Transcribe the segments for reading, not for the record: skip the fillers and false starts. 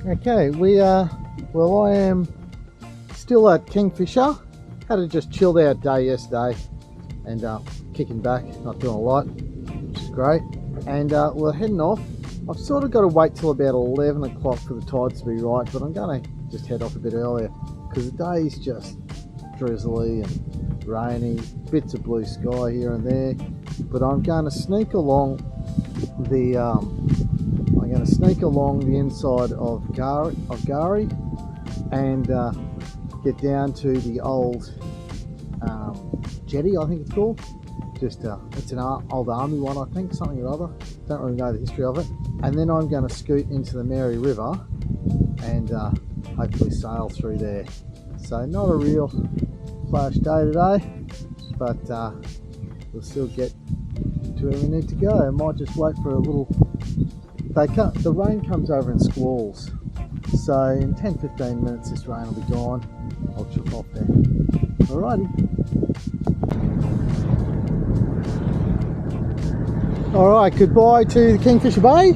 Okay, well, I am still at Kingfisher. Had a just chilled out day yesterday and kicking back, not doing a lot, which is great. And we're heading off. I've sort of got to wait till about 11 o'clock for the tides to be right, but I'm going to just head off a bit earlier because the day is just drizzly and rainy, bits of blue sky here and there. But I'm going to sneak along the inside of Gari and get down to the old jetty, I think it's called. Just it's an old army one, I think, something or other. Don't really know the history of it. And then I'm going to scoot into the Mary River and hopefully sail through there. So not a real flash day today, but we'll still get to where we need to go. I might just wait for a little. The rain comes over in squalls, so in 10-15 minutes this rain will be gone. I'll chuck off there. Alrighty. Alright, goodbye to the Kingfisher Bay.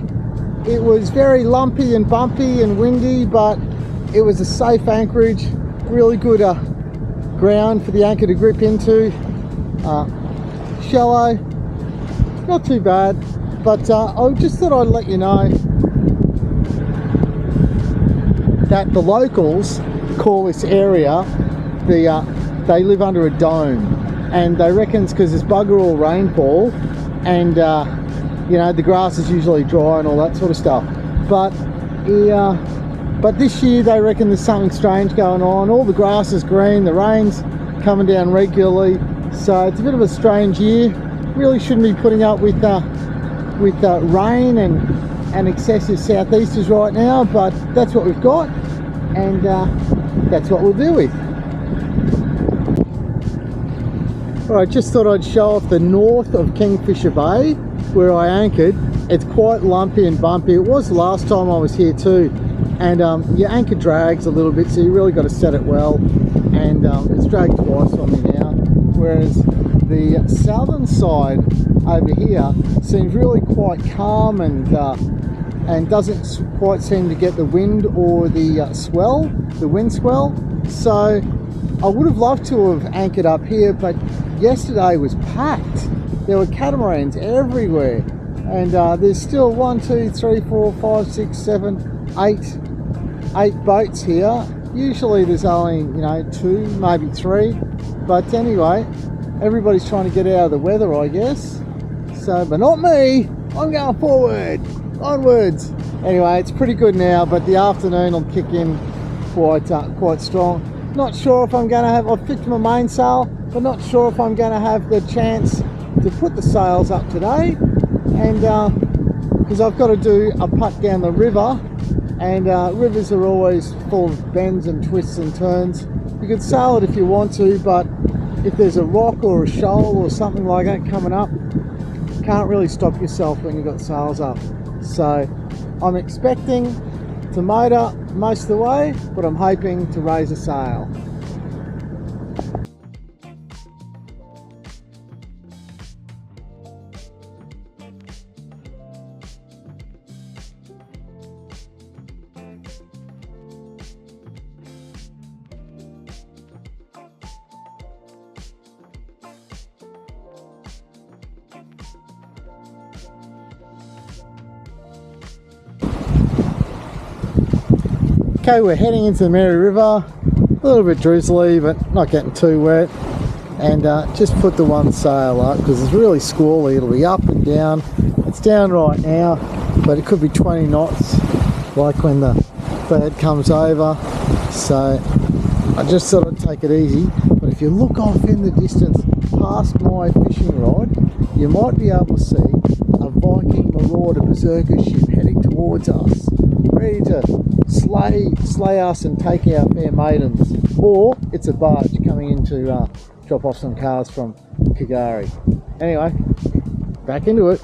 It was very lumpy and bumpy and windy, but it was a safe anchorage, really good ground for the anchor to grip into. Shallow, not too bad, but I just thought I'd let you know that the locals call this area, they live under a dome, and they reckon it's because it's bugger all rainfall and you know, the grass is usually dry and all that sort of stuff. But this year they reckon there's something strange going on. All the grass is green, the rain's coming down regularly, so it's a bit of a strange year. Really shouldn't be putting up with rain and excessive southeasters right now, but that's what we've got, and that's what we'll deal with. Alright, just thought I'd show off the north of Kingfisher Bay where I anchored. It's quite lumpy and bumpy. It was the last time I was here too, and your anchor drags a little bit, so you really got to set it well, and it's dragged twice on me now, whereas the southern side over here seems really quite calm and doesn't quite seem to get the wind or the wind swell. So I would have loved to have anchored up here, but yesterday was packed. There were catamarans everywhere, and there's still 1, 2, 3, 4, 5, 6, 7, 8 boats here. Usually there's only, you know, 2, maybe 3, but anyway, everybody's trying to get out of the weather, I guess. So, but not me. I'm going forward, onwards. Anyway, it's pretty good now, but the afternoon will kick in quite strong. Not sure if I'm going to have, I've fixed my mainsail, but not sure if I'm going to have the chance to put the sails up today, and because I've got to do a putt down the river, and rivers are always full of bends and twists and turns. You can sail it if you want to, but if there's a rock or a shoal or something like that coming up, you can't really stop yourself when you've got sails up. So I'm expecting to motor most of the way, but I'm hoping to raise a sail. Okay, we're heading into the Mary River, a little bit drizzly but not getting too wet, and just put the one sail up because it's really squally. It'll be up and down. It's down right now, but it could be 20 knots like when the bird comes over, so I just thought I'd take it easy. But if you look off in the distance past my fishing rod, you might be able to see a Viking Marauder berserker ship heading towards us, ready to slay us and take our fair maidens, or it's a barge coming in to drop off some cars from Kigari. Anyway, back into it.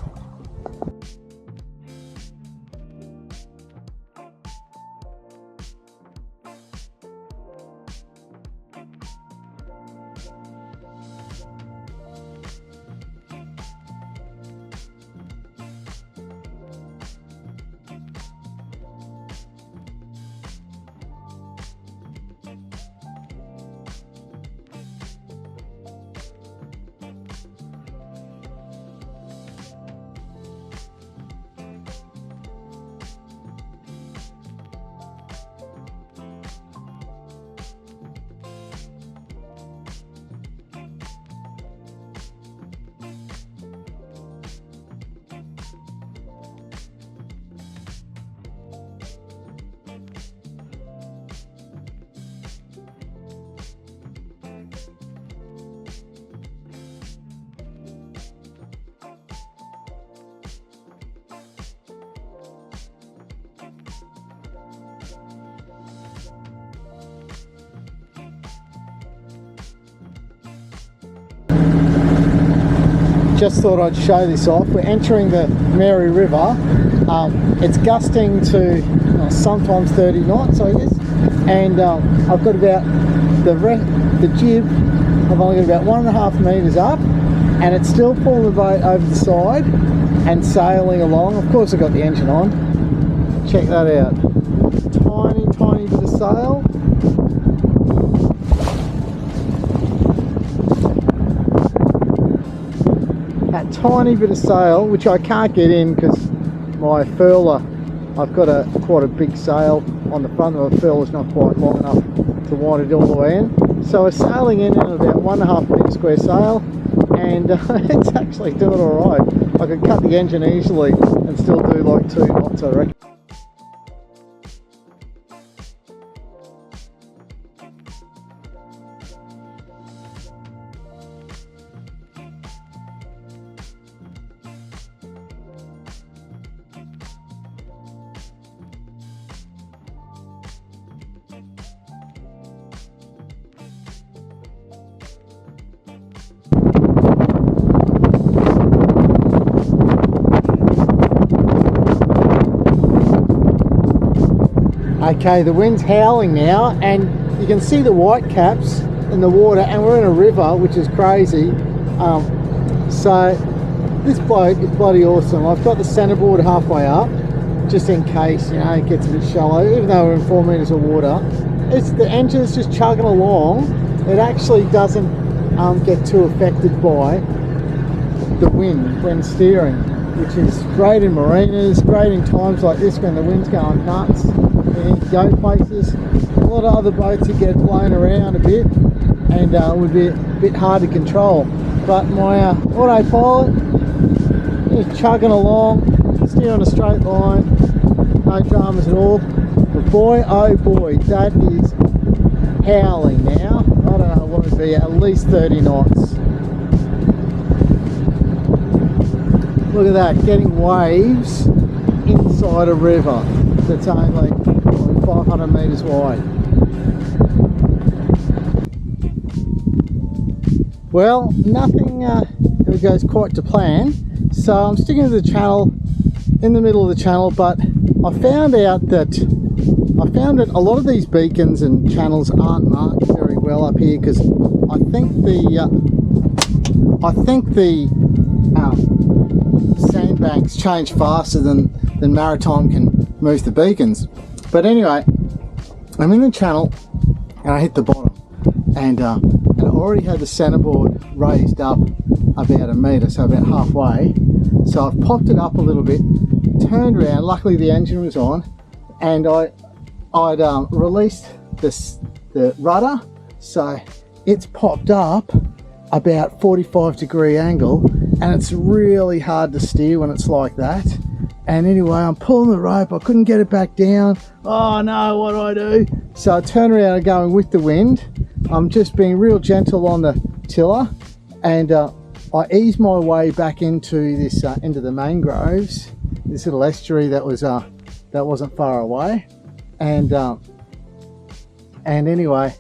just thought I'd show this off. We're entering the Mary River. It's gusting to sometimes 30 knots, I guess. And I've got about the jib, I've only got about 1.5 meters up, and it's still pulling the boat over the side and sailing along. Of course, I've got the engine on. Check that out. Tiny bit of sail. That tiny bit of sail, which I can't get in because my furler, I've got quite a big sail on the front of my furler's not quite long enough to wind it all the way in. So we're sailing in at about 1.5 meter square sail, and it's actually doing all right. I could cut the engine easily and still do like 2 knots, I reckon. Okay, the wind's howling now, and you can see the white caps in the water, and we're in a river, which is crazy. So this boat is bloody awesome. I've got the centerboard halfway up, just in case, you know, it gets a bit shallow, even though we're in 4 meters of water. The engine's just chugging along. It actually doesn't get too affected by the wind when steering, which is great in marinas, great in times like this when the wind's going nuts. You need to go places. A lot of other boats would get blown around a bit and would be a bit hard to control. But my autopilot is chugging along, steering a straight line, no dramas at all. But boy, oh boy, that is howling now. I don't know what it would be, at least 30 knots. Look at that, getting waves inside a river that's only 500 meters wide. Well, nothing ever goes quite to plan, so I'm sticking to the channel, in the middle of the channel, but I found that a lot of these beacons and channels aren't marked very well up here, because I think the sandbanks change faster than Maritime can move the beacons. But anyway, I'm in the channel and I hit the bottom, and I already had the centerboard raised up about 1 meter, so about halfway. So I've popped it up a little bit, turned around, luckily the engine was on, and I'd released the rudder, so it's popped up about 45-degree angle, and it's really hard to steer when it's like that. And anyway, I'm pulling the rope, I couldn't get it back down. Oh no, what do I do? So I turn around and going with the wind. I'm just being real gentle on the tiller, and I ease my way back into this into the mangroves, this little estuary that wasn't far away, and anyway,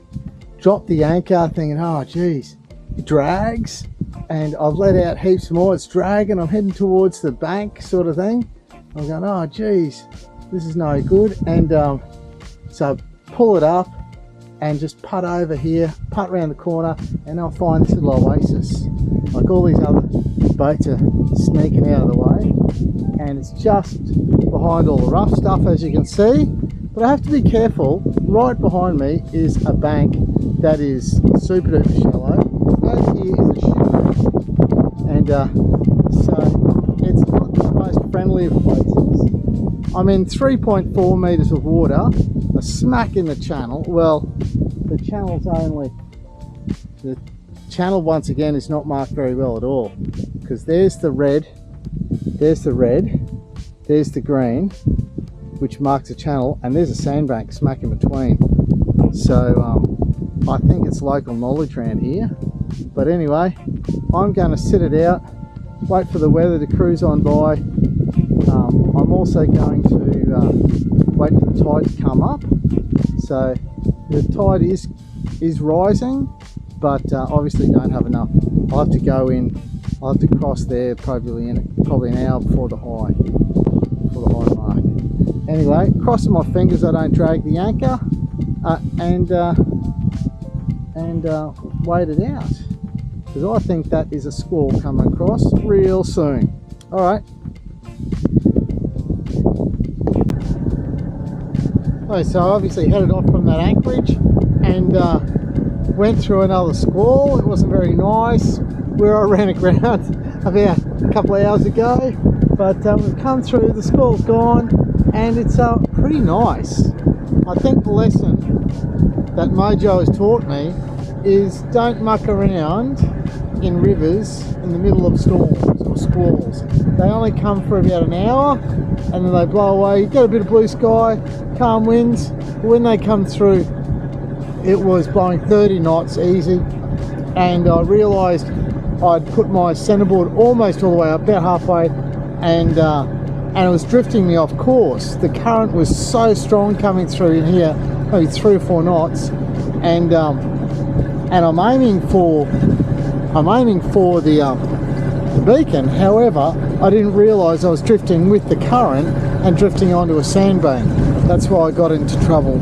dropped the anchor thinking, oh geez, it drags, and I've let out heaps more. It's dragging, I'm heading towards the bank sort of thing. I'm going, oh geez, this is no good. And so pull it up and just putt over here, putt around the corner, and I'll find this little oasis. Like all these other boats are sneaking out of the way, and it's just behind all the rough stuff, as you can see. But I have to be careful. Right behind me is a bank that is super duper shallow. Over here is a shipwreck, and so it's not the most friendly of places. I'm in 3.4 meters of water, a smack in the channel. Well, the channel once again is not marked very well at all, because there's the red, there's the green, which marks a channel, and there's a sandbank smack in between. So I think it's local knowledge around here. But anyway, I'm going to sit it out, wait for the weather to cruise on by. I'm also going to wait for the tide to come up. So the tide is rising, but obviously don't have enough. I'll have to go in I'll have to cross there probably an hour before the high mark. Anyway, crossing my fingers I don't drag the anchor, and wait it out, because I think that is a squall coming across real soon. All right. Okay, so I obviously headed off from that anchorage and went through another squall. It wasn't very nice where I ran aground about a couple of hours ago, but we've come through, the squall's gone, and it's pretty nice. I think the lesson that Mojo has taught me is don't muck around in rivers in the middle of storms or squalls. They only come for about an hour and then they blow away. You get a bit of blue sky, calm winds. When they come through, it was blowing 30 knots easy, and I realised I'd put my centerboard almost all the way up, about halfway, and it was drifting me off course. The current was so strong coming through in here, maybe 3 or 4 knots, and I'm aiming for the beacon. However, I didn't realise I was drifting with the current and drifting onto a sandbank. That's why I got into trouble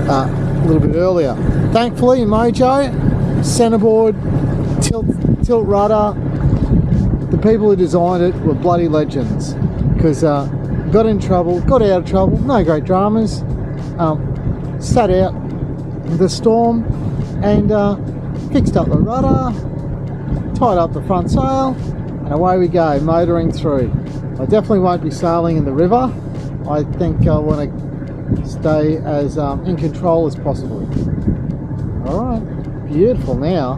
a little bit earlier. Thankfully, Mojo, centerboard, tilt rudder, the people who designed it were bloody legends, because got in trouble, got out of trouble, no great dramas, sat out the storm and fixed up the rudder, tied up the front sail, and away we go, motoring through. I definitely won't be sailing in the river. I think I want to stay as in control as possible. Alright, beautiful now.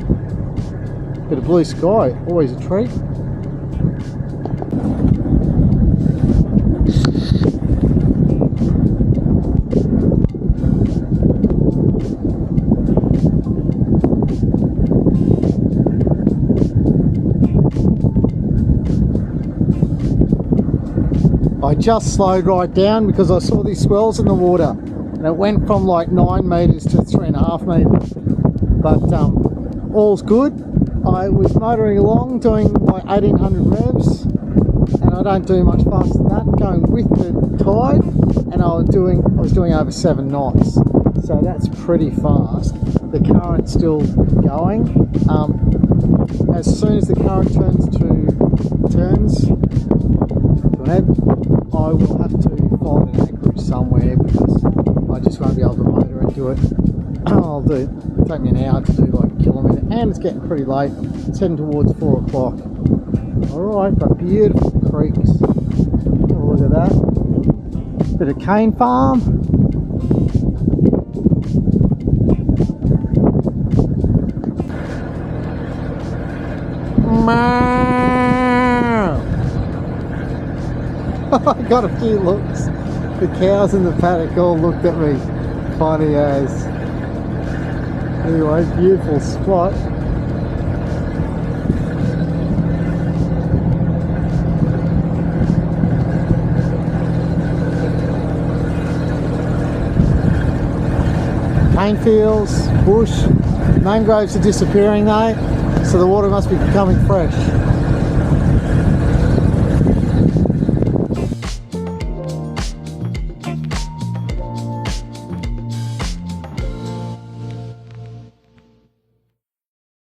Bit of blue sky, always a treat. I just slowed right down because I saw these swells in the water, and it went from like 9 metres to 3.5 metres. But all's good. I was motoring along doing like 1800 revs, and I don't do much faster than that, going with the tide, and I was doing over 7 knots. So that's pretty fast. The current's still going. As soon as the current turns to ahead, I will have to find an anchorage somewhere because I just won't be able to motor into it. It'll take me an hour to do like a kilometre, and it's getting pretty late. It's heading towards 4 o'clock. Alright, but beautiful creeks. Have a look at that. Bit of cane farm. I got a few looks. The cows in the paddock all looked at me funny as. Anyway, beautiful spot. Cane fields, bush, mangroves are disappearing though, so the water must be becoming fresh.